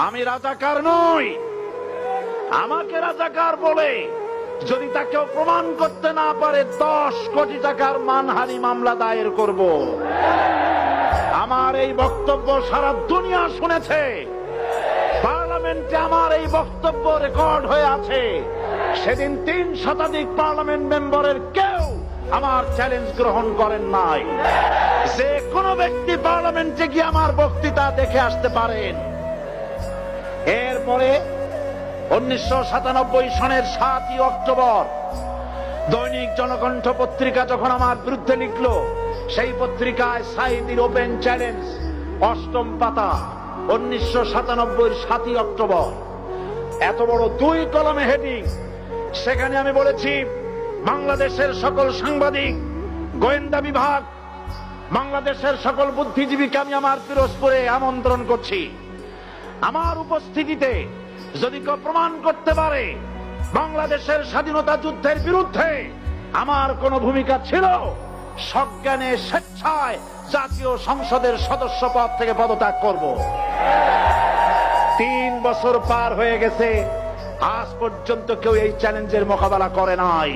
আমি রাজাকার নই। আমাকে রাজাকার বলে যদি তাকেও প্রমাণ করতে না পারে 10 কোটি টাকার মানহানি মামলা দায়ের করব। আমার এই বক্তব্য সারা দুনিয়া শুনেছে। পার্লামেন্টে আমার এই বক্তব্য রেকর্ড হয়ে আছে। সেদিন 3 শতাধিক পার্লামেন্ট মেম্বারের কেউ আমার চ্যালেঞ্জ গ্রহণ করেন নাই। যে কোনো ব্যক্তি পার্লামেন্টে গিয়ে আমার বক্তৃতা দেখে আসতে পারেন। এরপরে 1997 সনের 7ই অক্টোবর দৈনিক জনকণ্ঠ পত্রিকা যখন আমার বিরুদ্ধে লিখল, সেই পত্রিকায় সাঈদীর ওপেন চ্যালেঞ্জ 8ম পাতা 1997 7ই অক্টোবর, এত বড় 2 কলমে হেডিং। সেখানে আমি বলেছি, বাংলাদেশের সকল সাংবাদিক, গোয়েন্দা বিভাগ, বাংলাদেশের সকল বুদ্ধিজীবীকে আমি আমার পিরোজপুরে আমন্ত্রণ করছি। আমার উপস্থিতিতে যদি কেউ প্রমাণ করতে পারে বাংলাদেশের স্বাধীনতা যুদ্ধের বিরুদ্ধে আমার কোন ভূমিকা ছিল, সজ্ঞানে স্বেচ্ছায় জাতীয় সংসদের সদস্য পদ থেকে পদত্যাগ করব। 3 বছর পার হয়ে গেছে, আজ পর্যন্ত কেউ এই চ্যালেঞ্জের মোকাবেলা করে নাই।